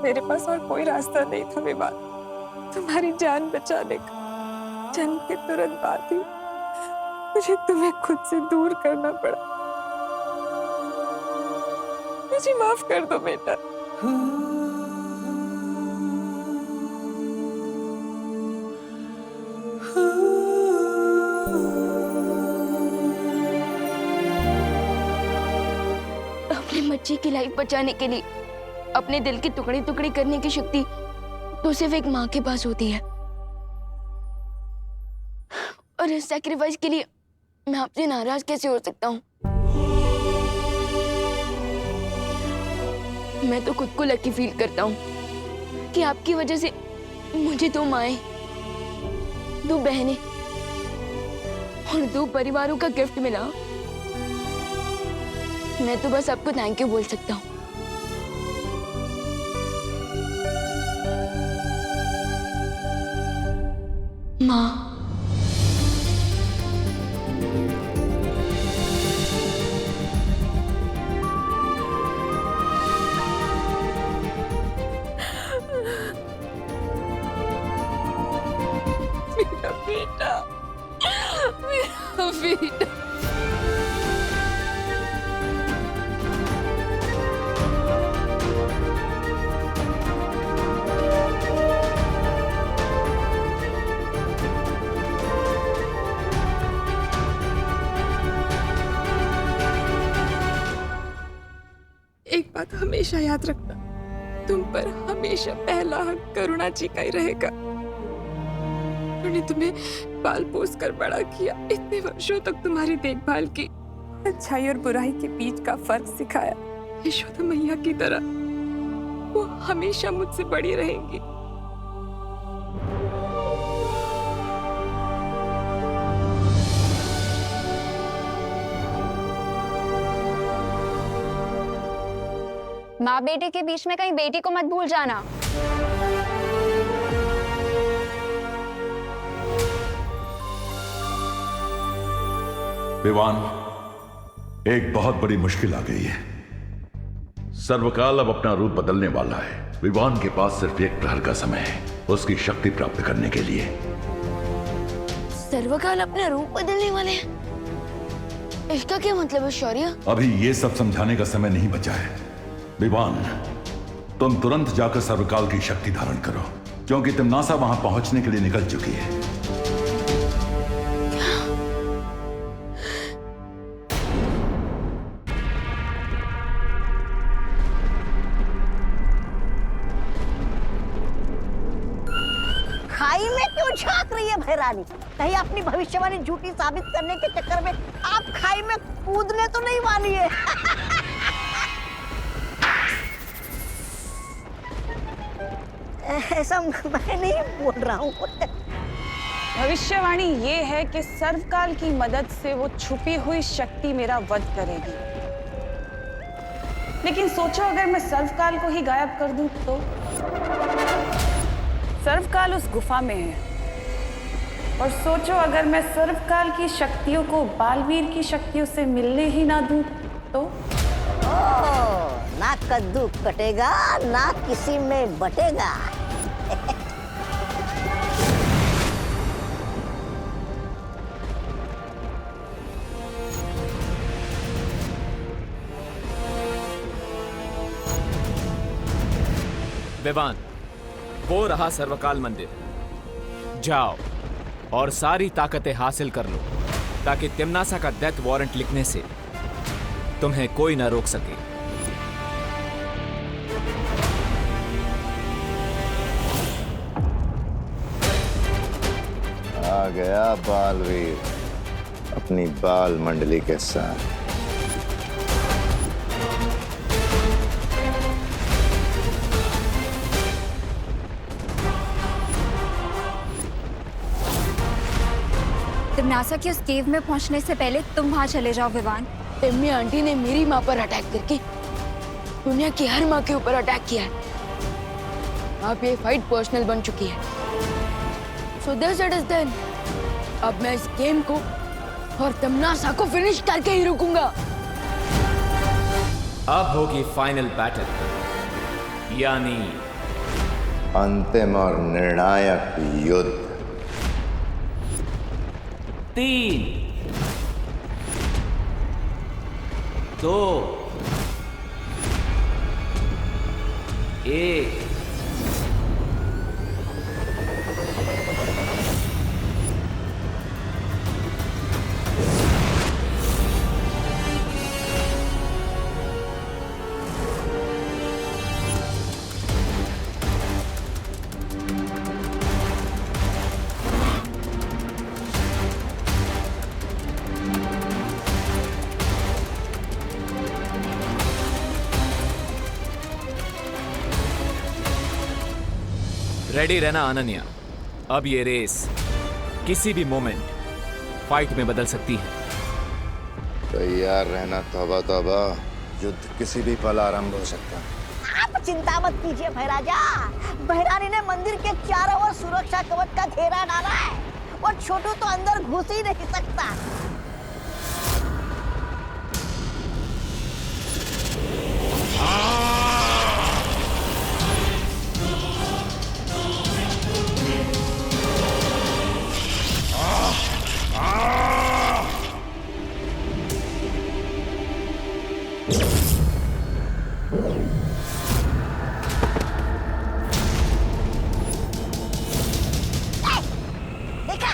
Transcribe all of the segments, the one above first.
मेरे पास और कोई रास्ता नहीं था विवान, तुम्हारी जान बचाने का। जन्म के तुरंत बाद ही मुझे तुम्हें खुद से दूर करना पड़ा। मुझे माफ कर दो बेटा। अपनी बच्ची की लाइफ बचाने के लिए अपने दिल की टुकड़ी टुकड़ी करने की शक्ति तो सिर्फ एक माँ के पास होती है। और इस सैक्रिफाइस के लिए मैं आपसे नाराज कैसे हो सकता हूँ? मैं तो खुद को लकी फील करता हूँ कि आपकी वजह से मुझे 2 माएं, 2 बहनें और 2 परिवारों का गिफ्ट मिला। मैं तो बस आपको थैंक यू बोल सकता हूँ। माँ, मेरा बेटा, मेरा बेटा। एक बात हमेशा याद रखना, तुम पर हमेशा पहला हक करुणा जी का ही रहेगा। उन्होंने तुम्हें पाल पोस कर बड़ा किया, इतने वर्षों तक तुम्हारी देखभाल की, अच्छाई और बुराई के बीच का फर्क सिखाया। यशोदा मैया की तरह वो हमेशा मुझसे बड़ी रहेंगी। माँ बेटे के बीच में कहीं बेटी को मत भूल जाना। विवान, एक बहुत बड़ी मुश्किल आ गई है। सर्वकाल अब अपना रूप बदलने वाला है। विवान के पास सिर्फ 1 प्रहर का समय है उसकी शक्ति प्राप्त करने के लिए। सर्वकाल अपना रूप बदलने वाले हैं? इसका क्या मतलब है शौर्य? अभी ये सब समझाने का समय नहीं बचा है। विवान, तुम तुरंत जाकर सर्वकाल की शक्ति धारण करो, क्योंकि तिम्नासा वहां पहुंचने के लिए निकल चुकी है। खाई में क्यों झांक रही है भैरानी? कहीं अपनी भविष्यवाणी झूठी साबित करने के चक्कर में आप खाई में कूदने तो नहीं वाली है? ऐसा मैं नहीं बोल रहा हूँ। भविष्यवाणी ये है कि सर्वकाल की मदद से वो छुपी हुई शक्ति मेरा वध करेगी। लेकिन सोचो अगर मैं सर्वकाल को ही गायब कर दूं तो? सर्वकाल उस गुफा में है। और सोचो अगर मैं सर्वकाल की शक्तियों को बालवीर की शक्तियों से मिलने ही ना दूं तो? ना कद्दू कटेगा ना किसी में बटेगा। विवान, वो रहा सर्वकाल मंदिर। जाओ और सारी ताकतें हासिल कर लो ताकि तिम्नासा का डेथ वारंट लिखने से तुम्हें कोई ना रोक सके। आ गया बालवीर अपनी बाल मंडली के साथ। तिम्नासा की उस केव में पहुंचने से पहले तुम वहां चले जाओ विवान। तिम्मी आंटी ने मेरी माँ पर अटैक करके दुनिया की हर माँ के ऊपर अटैक किया है। अब ये फाइट पर्सनल बन चुकी है। So this it is then. अब मैं इस गेम को और तिम्नासा को फिनिश करके ही रुकूंगा। अब होगी फाइनल बैटल, यानी अंतिम और निर्णायक युद्ध। 3, 2, 1। रेडी रहना अनन्या। अब ये रेस किसी भी मोमेंट फाइट में बदल सकती है। तैयार रहना तौबा तौबा, युद्ध किसी भी पल आरंभ हो सकता है। आप चिंता मत कीजिए भैराजा, भैरानी ने मंदिर के चारों ओर सुरक्षा कवच का घेरा डाला है और छोटू तो अंदर घुस ही नहीं सकता। देखा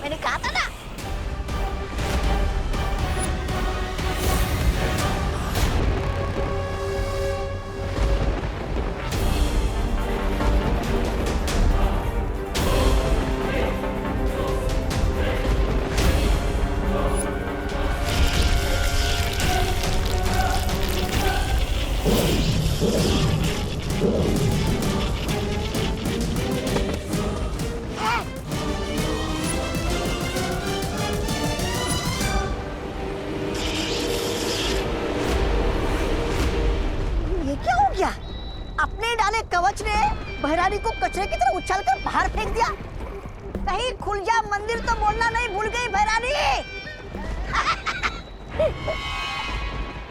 मैंने कहा था ना। ये क्या हो गया? अपने डाले कवच ने भैरानी को कचरे की तरह उछालकर बाहर फेंक दिया। कहीं खुल जा मंदिर तो बोलना नहीं भूल गई भैरानी।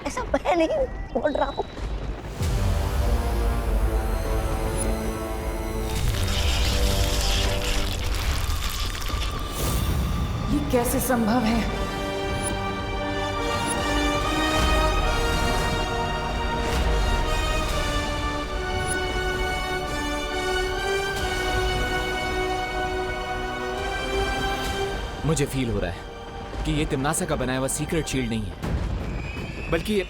ऐसा मैं नहीं बोल रहा हूँ। ये कैसे संभव है? मुझे फील हो रहा है कि ये तिम्नासा का बनाया हुआ सीक्रेट शील्ड नहीं है, बल्कि ये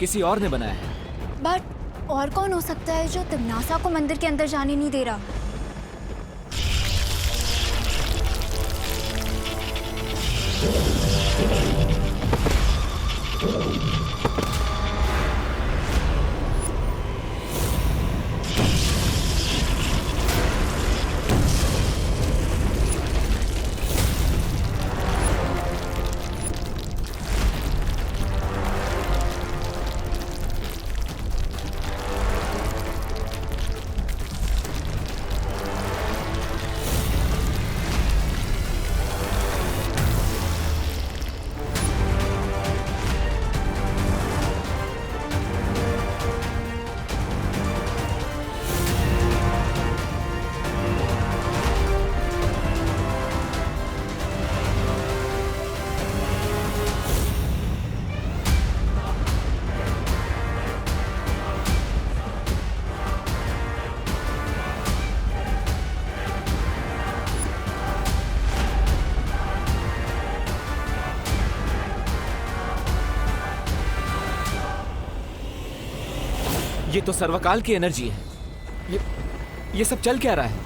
किसी और ने बनाया है। बट और कौन हो सकता है जो तिम्नासा को मंदिर के अंदर जाने नहीं दे रहा? ये तो सर्वकाल की एनर्जी है। ये सब चल क्या रहा है?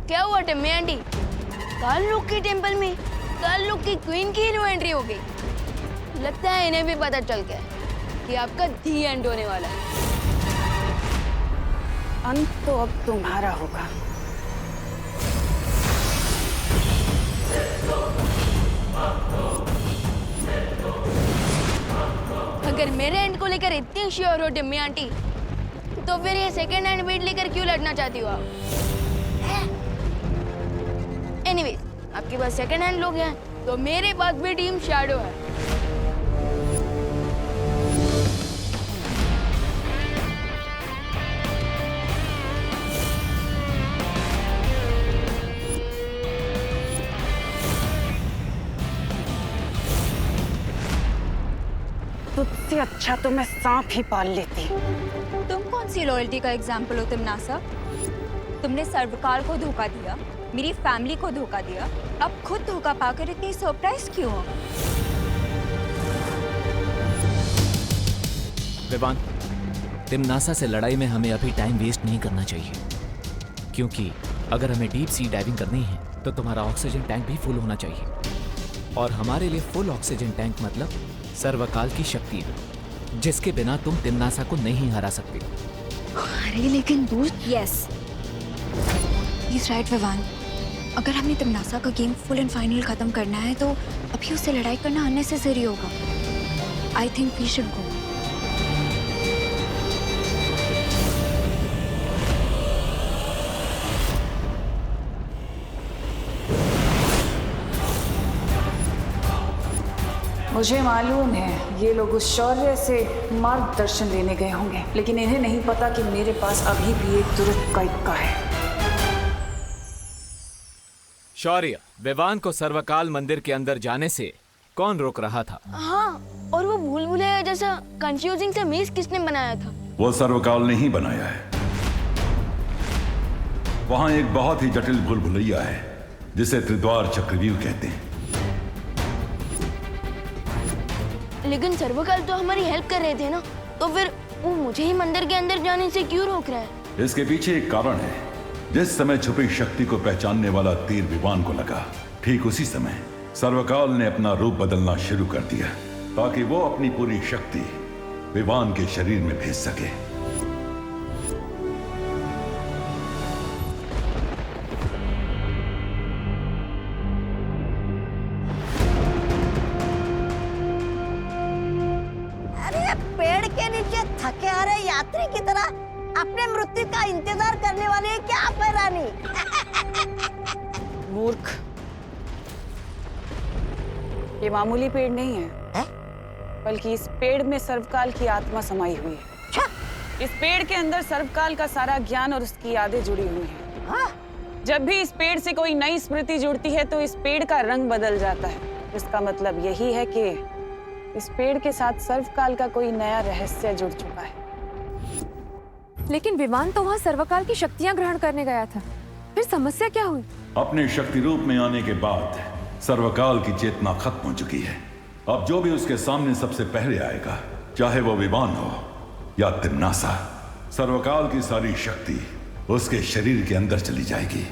क्या हुआ टिम्मी आंटी? काल लोक के टेंपल में काल लोक की क्वीन की न्यू एंट्री हो गई। लगता है इन्हें भी पता चल गया कि आपका दी एंड होने वाला है। अंत तो अब तुम्हारा होगा। अगर मेरे एंड को लेकर इतनी श्योर हो टिम्मी आंटी, तो फिर ये सेकंड हैंड वेट लेकर क्यों लड़ना चाहती हो आप? एनीवेज, आपके पास सेकंड हैंड लोग हैं तो मेरे पास भी टीम शैडो है। तुझसे अच्छा तो मैं सांप ही पाल लेती। तुम कौन सी लॉयल्टी का एग्जाम्पल हो तिमनासा? तुमने सर्वकाल को धोखा दिया, मेरी फैमिली को धोखा दिया, अब खुद धोखा पाकर इतनी सरप्राइज क्यों हो? विवान, तिमनासा से लड़ाई में हमें अभी टाइम वेस्ट नहीं करना चाहिए, क्योंकि अगर हमें डीप सी डाइविंग करनी है तो तुम्हारा ऑक्सीजन टैंक भी फुल होना चाहिए, और हमारे लिए फुल ऑक्सीजन टैंक मतलब सर्वकाल की शक्ति है, जिसके बिना तुम तिमनासा को नहीं हरा सकते। अरे लेकिन दोस्त, यस इज राइट विवान, अगर हमें तिमनासा का गेम फुल एंड फाइनल खत्म करना है तो अभी उससे लड़ाई करना अननेसेसरी होगा। I think we should go. मुझे मालूम है ये लोग उस शौर्य से मार्गदर्शन लेने गए होंगे, लेकिन इन्हें नहीं पता कि मेरे पास अभी भी एक तुरंत का है। शौर्य, विवान को सर्वकाल मंदिर के अंदर जाने से कौन रोक रहा था? हाँ, और वो भूल भुलैया जैसा कंफ्यूजिंग सा मेज किसने बनाया था? वो सर्वकाल ने ही बनाया है। वहां एक बहुत ही जटिल भूल भुलैया है जिसे त्रिद्वार चक्रव्यूह कहते हैं। लेकिन सर्वकाल तो हमारी हेल्प कर रहे थे ना, तो फिर वो मुझे ही मंदिर के अंदर जाने से क्यों रोक रहा है? इसके पीछे एक कारण है। जिस समय छुपी शक्ति को पहचानने वाला तीर विवान को लगा, ठीक उसी समय सर्वकाल ने अपना रूप बदलना शुरू कर दिया ताकि वो अपनी पूरी शक्ति विवान के शरीर में भेज सके। अरे पेड़ के नीचे थके हारे यात्री की तरह अपने मृत्यु का इंतजार करने वाले हैं क्या आप, रानी? मूर्ख, ये मामूली पेड़ नहीं है, बल्कि इस पेड़ में सर्वकाल की आत्मा समाई हुई है। इस पेड़ के अंदर सर्वकाल का सारा ज्ञान और उसकी यादें जुड़ी हुई हैं। जब भी इस पेड़ से कोई नई स्मृति जुड़ती है तो इस पेड़ का रंग बदल जाता है। इसका मतलब यही है कि इस पेड़ के साथ सर्वकाल का कोई नया रहस्य जुड़ चुका है। लेकिन विमान तो वहाँ सर्वकाल की शक्तियाँ ग्रहण करने गया था, फिर समस्या क्या हुई? अपने शक्ति रूप में आने के बाद सर्वकाल की चेतना खत्म हो चुकी है। अब जो भी उसके सामने सबसे पहले आएगा, चाहे वो विवान हो या तिमनासा, सर्वकाल की सारी शक्ति उसके शरीर के अंदर चली जाएगी।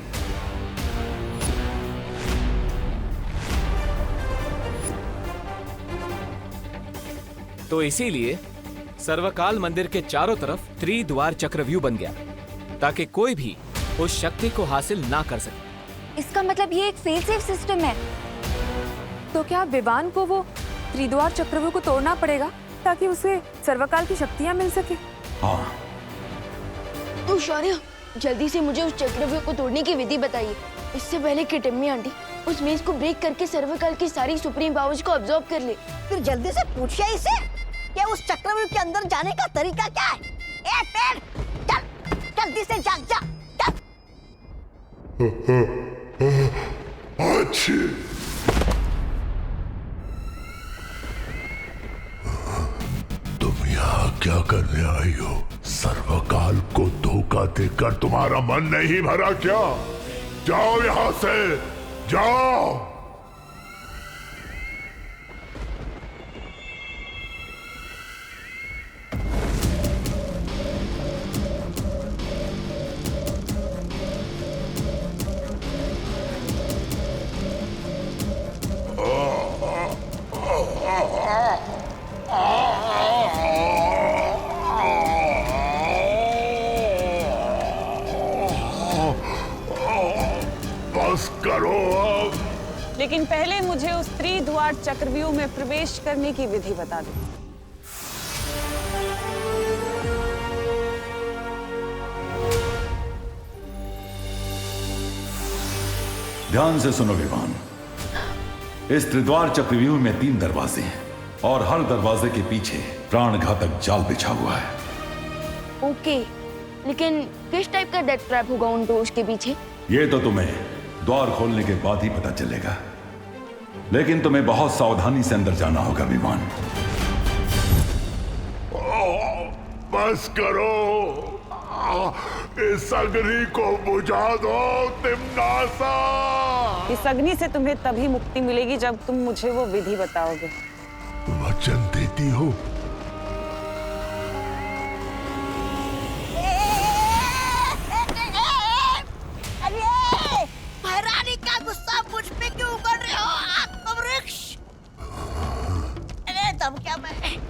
तो इसीलिए सर्वकाल मंदिर के चारों तरफ त्रिद्वार चक्रव्यूह बन गया ताकि कोई भी उस शक्ति को हासिल ना कर सके। इसका मतलब ये एक फेल सेफ सिस्टम है। तो क्या विवान को वो त्रिद्वार चक्रव्यूह को तोड़ना पड़ेगा ताकि उसे सर्वकाल की शक्तियाँ मिल सके? हाँ। तो शौर्य, जल्दी से मुझे उस चक्रव्यूह को तोड़ने की विधि बताइए, इससे पहले कि टिम्मी आंटी उस मेज को ब्रेक करके सर्वकाल की सारी सुप्रीम पावर्स को अब्सॉर्ब कर ले। फिर जल्दी से पूछिए इसे कि उस चक्रव्यूह के अंदर जाने का तरीका क्या है। ए पेड़, चल जल्दी से जा जा चल। अच्छी। तुम यहाँ क्या करने आई हो? सर्वकाल को धोखा देकर तुम्हारा मन नहीं भरा क्या? जाओ यहाँ से, जाओ। बस करो अब। लेकिन पहले मुझे उस त्रिद्वार चक्रव्यूह में प्रवेश करने की विधि बता दो। ध्यान से सुनो विवान, इस त्रिद्वार चक्रव्यूह में 3 दरवाजे हैं और हर दरवाजे के पीछे प्राणघातक जाल बिछा हुआ है। ओके, लेकिन किस टाइप का डेथ ट्रैप होगा उन डोर्स के पीछे? ये तो तुम्हें द्वार खोलने के बाद ही पता चलेगा, लेकिन तुम्हें बहुत सावधानी से अंदर जाना होगा विमान। बस करो, इस अग्नि को बुझा दो तिम्नासा। इस अग्नि से तुम्हें तभी मुक्ति मिलेगी जब तुम मुझे वो विधि बताओगे। वचन देती हो? अरे महारानी का गुस्सा मुझ पे क्यों उगल रहे हो आत्मवृक्ष? अरे तब क्या मैं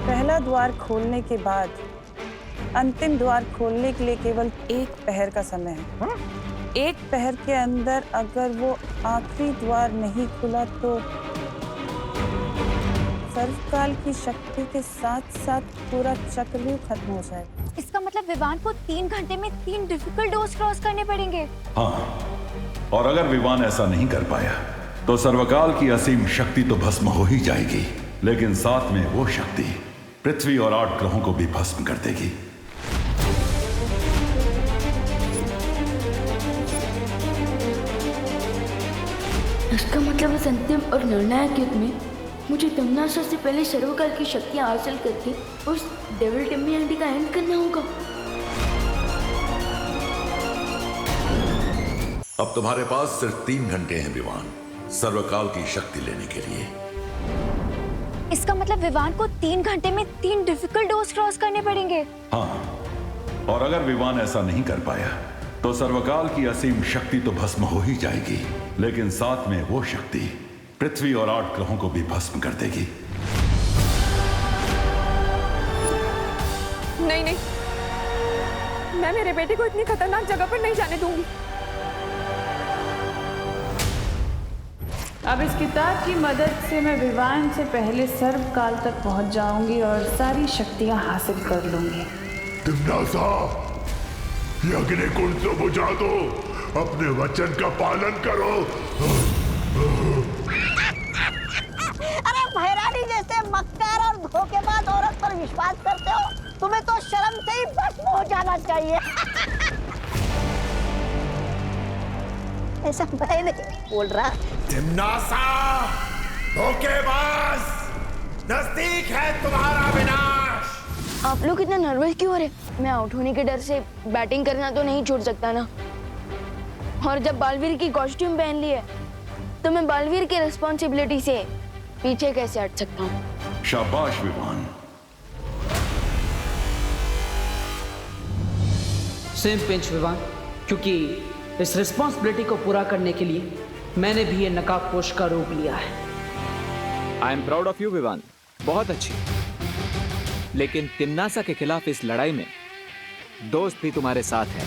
पहला द्वार खोलने के बाद अंतिम द्वार खोलने के लिए केवल 1 पहर का समय है। 1 पहर के अंदर अगर वो आखिरी द्वार नहीं खुला तो सर्वकाल की शक्ति के साथ साथ पूरा चक्रव्यूह खत्म हो जाएगा। इसका मतलब विवान को 3 घंटे में 3 डिफिकल्ट डोर्स क्रॉस करने पड़ेंगे। हाँ, और अगर विमान ऐसा नहीं कर पाया तो सर्वकाल की असीम शक्ति तो भस्म हो ही जाएगी, लेकिन साथ में वो शक्ति पृथ्वी और 8 ग्रहों को भी भस्म कर देगी। इसका मतलब इस अंतिम और निर्णायक युद्ध में मुझे तिम्नासा से पहले सर्वकाल की शक्तियां हासिल करके उस डेविल टिम्मियांडी का एंड करना होगा। अब तुम्हारे पास सिर्फ 3 घंटे हैं विमान, सर्वकाल की शक्ति लेने के लिए। इसका मतलब विवान को 3 घंटे में 3 डिफिकल्ट डोर्स क्रॉस करने पड़ेंगे। हाँ, और अगर विमान ऐसा नहीं कर पाया तो सर्वकाल की असीम शक्ति तो भस्म हो ही जाएगी, लेकिन साथ में वो शक्ति पृथ्वी और 8 ग्रहों को भी भस्म कर देगी। नहीं नहीं, मैं मेरे बेटे को इतनी खतरनाक जगह पर नहीं जाने दूंगी। अब इस किताब की मदद से मैं विवान से पहले सर्वकाल तक पहुंच जाऊंगी और सारी शक्तियां हासिल कर लूंगी। तिम्नासा, ये अग्निकुंड तो बुझा दो, अपने वचन का पालन करो। अरे महारानी जैसे मक्कार और धोखेबाज औरत पर विश्वास करते हो? तुम्हें तो शर्म से ही भस्म हो जाना चाहिए। ऐसा मैं नहीं बोल रहा। तिम्नासा, धोखेबाज, नजदीक है तुम्हारा विनाश। आप लोग इतना नर्वस क्यों हो रहे? मैं आउट होने के डर से बैटिंग करना तो नहीं छोड़ सकता ना। और जब बालवीर की कॉस्ट्यूम पहन ली है तो मैं बालवीर की रिस्पॉन्सिबिलिटी से पीछे कैसे हट सकता हूँ? शाबाश विमान। सेम पिंच विवान, क्योंकि इस रिस्पॉन्सिबिलिटी को पूरा करने के लिए मैंने भी ये नकाबपोश का रूप लिया है। I am proud of you Vivaan, बहुत अच्छी। लेकिन तिम्नासा के खिलाफ इस लड़ाई में दोस्त भी तुम्हारे साथ है।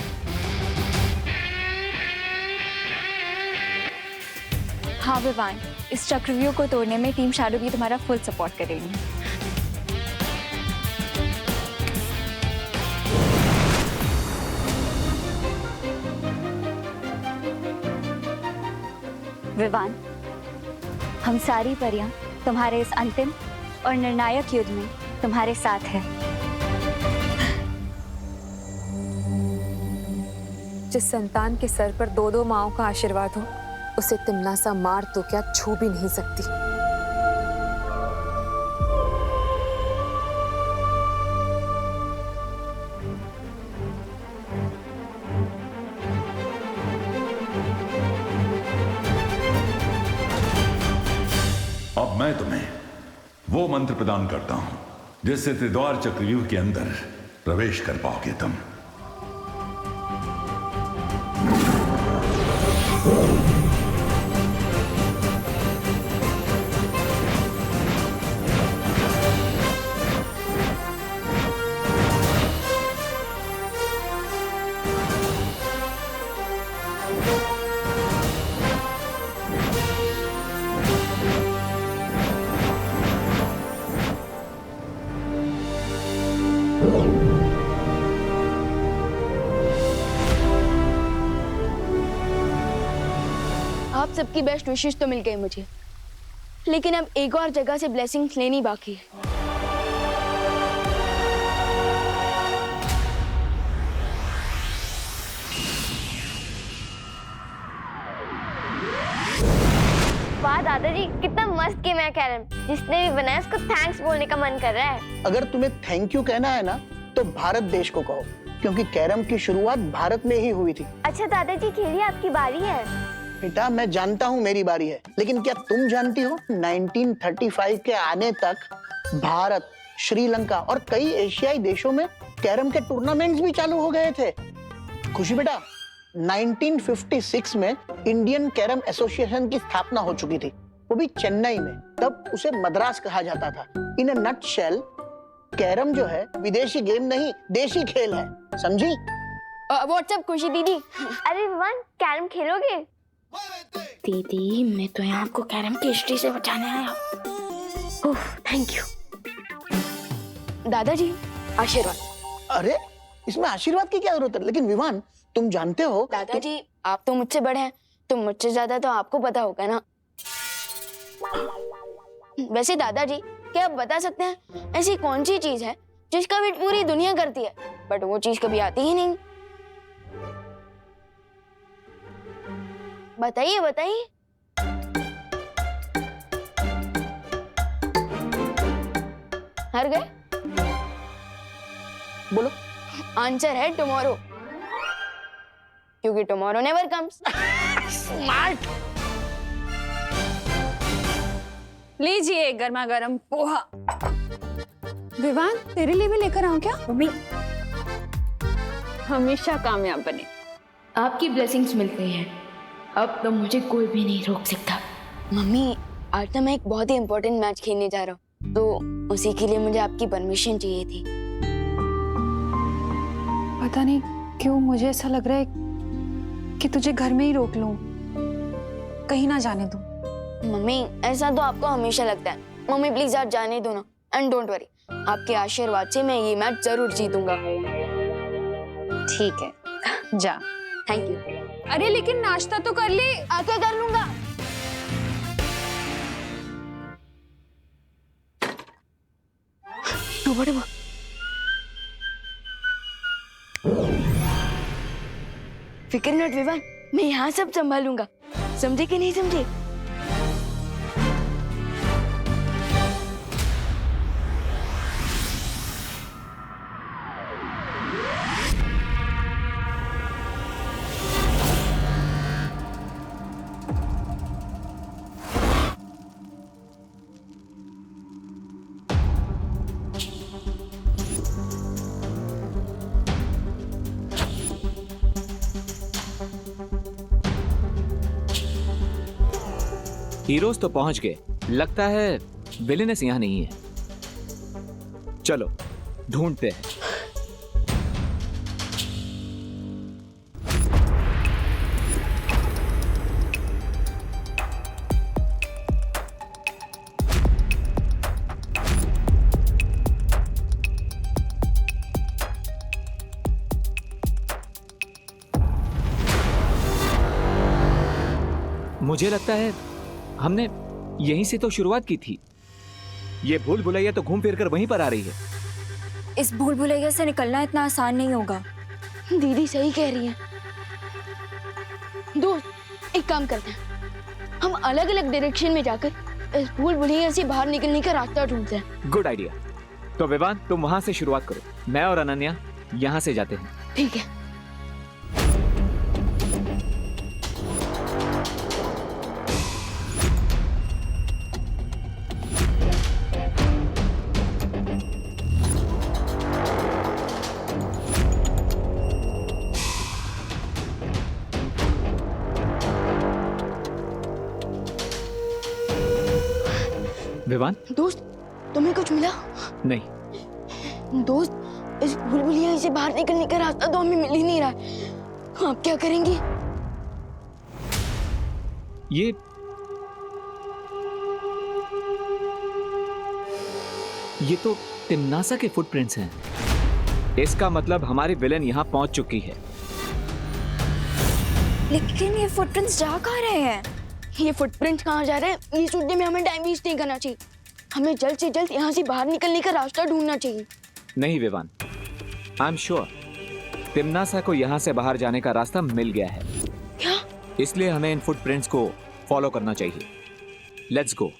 हाँ विवान, इस चक्रव्यूह को तोड़ने में टीम शैडो भी तुम्हारा फुल सपोर्ट करेगी। विवान, हम सारी परियां तुम्हारे इस अंतिम और निर्णायक युद्ध में तुम्हारे साथ है। जिस संतान के सर पर 2-2 माओं का आशीर्वाद हो, उसे तिम्नासा मार तो क्या छू भी नहीं सकती। अब मैं तुम्हें वो मंत्र प्रदान करता हूं जिससे त्रिद्वार चक्रव्यूह के अंदर प्रवेश कर पाओगे तुम। आप सबकी बेस्ट विशेष तो मिल गई मुझे, लेकिन अब एक और जगह से ब्लेसिंग्स लेनी बाकी है। वाह दादाजी, कितना मस्त गेम है कैरम। जिसने भी बनाया उसको थैंक्स बोलने का मन कर रहा है। अगर तुम्हें थैंक यू कहना है ना तो भारत देश को कहो, क्योंकि कैरम की शुरुआत भारत में ही हुई थी। अच्छा दादाजी, खेलिए, आपकी बारी है। बेटा मैं जानता हूँ मेरी बारी है, लेकिन क्या तुम जानती हो 1935 के आने तक भारत, श्रीलंका और कई एशियाई देशों में कैरम के टूर्नामेंट्स भी चालू हो गए थे। खुशी बेटा, 1956 में इंडियन कैरम एसोसिएशन की स्थापना हो चुकी थी, वो भी चेन्नई में। तब उसे मद्रास कहा जाता था। इन अ नटशेल कैरम जो है विदेशी गेम नहीं, देशी खेल है, समझी? व्हाट्सएप खुशी दीदी। अरे विवान, कैरम खेलोगे? दीदी मैं तो यहाँ आपको कैरम की हिस्ट्री से बचाने आया। Oh thank you. दादाजी आशीर्वाद। अरे इसमें आशीर्वाद की क्या जरूरत है? लेकिन विवान तुम जानते हो दादाजी आप तो मुझसे बड़े हैं, तो मुझसे ज्यादा तो आपको पता होगा ना। वैसे दादाजी क्या आप बता सकते हैं ऐसी कौन सी चीज है जिसका वेट पूरी दुनिया करती है बट वो चीज कभी आती ही नहीं? बताइए बताइए। हार गए? बोलो। आंसर है टुमारो, क्योंकि टुमारो नेवर कम्स। स्मार्ट। लीजिए गर्मा गर्म पोहा। विवान तेरे लिए भी लेकर आऊं क्या? मम्मी हमेशा कामयाब बने। आपकी ब्लेसिंग्स मिल गई हैं, अब तो मुझे कोई भी नहीं रोक सकता। मम्मी आज तो मैं एक बहुत ही इम्पोर्टेंट मैच खेलने जा रहा हूँ, तो उसी के लिए मुझे आपकी परमिशन चाहिए थी। पता नहीं क्यों मुझे ऐसा लग रहा है कि तुझे घर में ही रोक लूं, कहीं ना जाने दूं। मम्मी ऐसा तो आपको हमेशा लगता है। मम्मी प्लीज आज जाने दो ना, एंड डोंट वरी, आपके आशीर्वाद से मैं ये मैच जरूर जीतूंगा। ठीक है जा। Thank you. अरे लेकिन नाश्ता तो कर ले। आके कर लूंगा। तो बड़े फिक्र नॉट विवान, मैं यहाँ सब संभालूंगा, समझे कि नहीं समझे? हीरोज तो पहुंच गए, लगता है विलेनेस यहाँ नहीं है। चलो ढूंढते हैं। मुझे लगता है हमने यहीं से तो शुरुआत की थी। ये भूल भुलैया तो घूम फिर कर वहीं पर आ रही है। इस भूल भुलैया से निकलना इतना आसान नहीं होगा। दीदी सही कह रही है। दोस्त एक काम करते हैं, हम अलग अलग डायरेक्शन में जाकर इस भूल भुलैया से बाहर निकलने का रास्ता ढूंढते हैं। Good idea. तो विवान तुम वहां से शुरुआत करो, मैं और अनन्या यहाँ से जाते हैं। ठीक है। विवान दोस्त तुम्हें कुछ मिला? नहीं दोस्त, इस भूल भुलैया से बाहर निकलने का रास्ता तो हमें मिल ही नहीं रहा है। आप क्या करेंगे? ये तो तिम्नासा के फुटप्रिंट्स हैं। इसका मतलब हमारी विलेन यहाँ पहुंच चुकी है। लेकिन ये फुटप्रिंट्स जा कहाँ रहे हैं? ये फुटप्रिंट कहाँ जा रहे हैं ये सोचने में हमें टाइम वेस्ट नहीं करना चाहिए। हमें जल्द से जल्द यहाँ से बाहर निकलने का रास्ता ढूंढना चाहिए। नहीं विवान, आई एम श्योर तिम्नासा को यहाँ से बाहर जाने का रास्ता मिल गया है। क्या? इसलिए हमें इन फुटप्रिंट्स को फॉलो करना चाहिए। Let's go.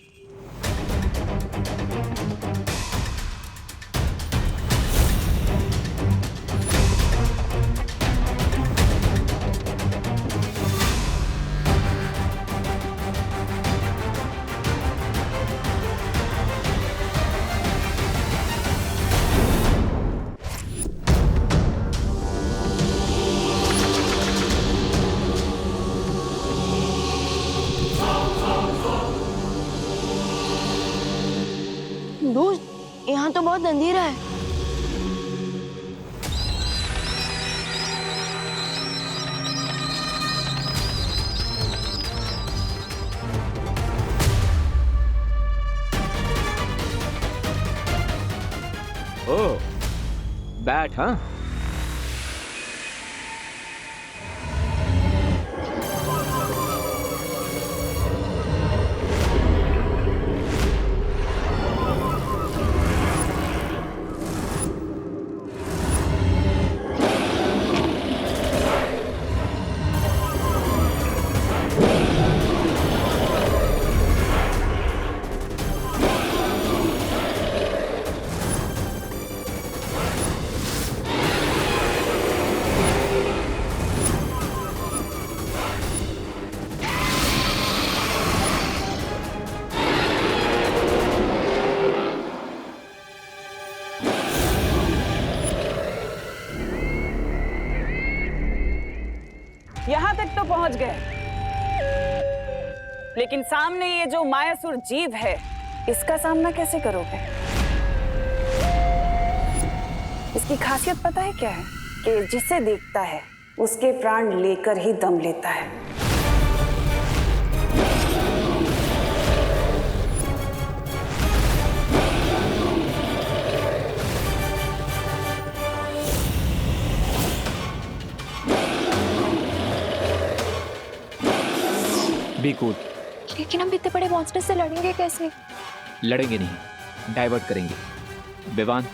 दोस्त यहाँ तो बहुत अंधेरा है। ओह, बैट हाँ? यहाँ तक तो पहुंच गए, लेकिन सामने ये जो मायासुर जीव है, इसका सामना कैसे करोगे? इसकी खासियत पता है क्या है? कि जिसे देखता है उसके प्राण लेकर ही दम लेता है। Be cool. लेकिन हम इतने बड़े मॉन्स्टर से लड़ेंगे कैसे? लड़ेंगे नहीं, डाइवर्ट करेंगे। विवान,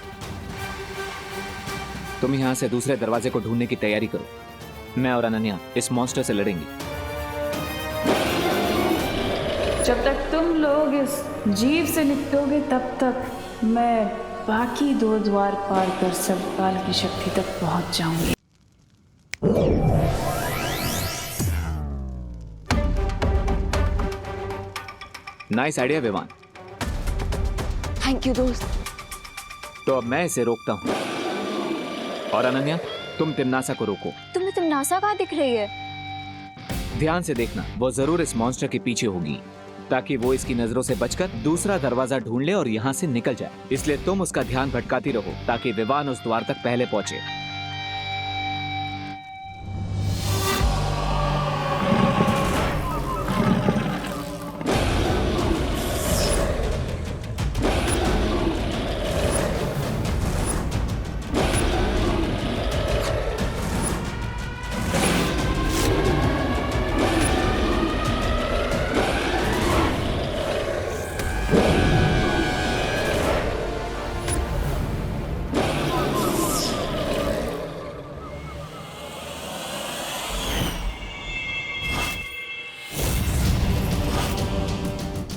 तुम यहाँ से दूसरे दरवाजे को ढूंढने की तैयारी करो। मैं और अनन्या इस मॉन्स्टर से लड़ेंगे। जब तक तुम लोग इस जीव से निपटोगे तब तक मैं बाकी 2 द्वार पार कर सर्वकाल की शक्ति तक पहुंच जाऊंगी। Nice idea Vivaan. Thank you दोस्त। तो अब मैं इसे रोकता हूँ और अनन्या तुम तिम्नासा को रोको। तुम्हें तिम्नासा कहाँ दिख रही है? ध्यान से देखना, वो जरूर इस मॉन्स्टर के पीछे होगी ताकि वो इसकी नजरों से बचकर दूसरा दरवाजा ढूंढ ले और यहाँ से निकल जाए। इसलिए तुम उसका ध्यान भटकाती रहो ताकि विवान उस द्वार तक पहले पहुंचे।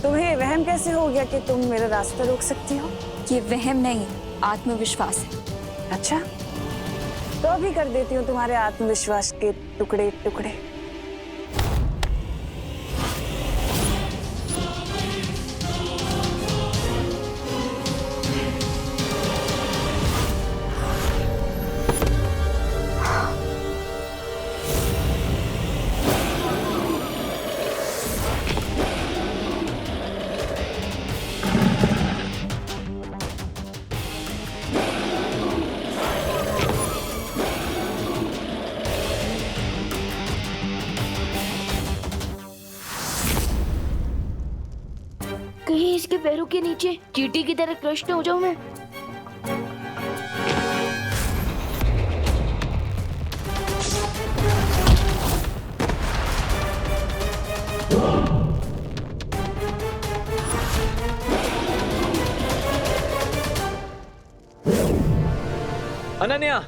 तुम्हें वहम कैसे हो गया कि तुम मेरा रास्ता रोक सकती हो? ये वहम नहीं, आत्मविश्वास है। अच्छा, तो अभी कर देती हूँ तुम्हारे आत्मविश्वास के टुकड़े टुकड़े। कहीं इसके पैरों के नीचे चींटी की तरह क्रश न हो जाऊं मैं। अनन्या,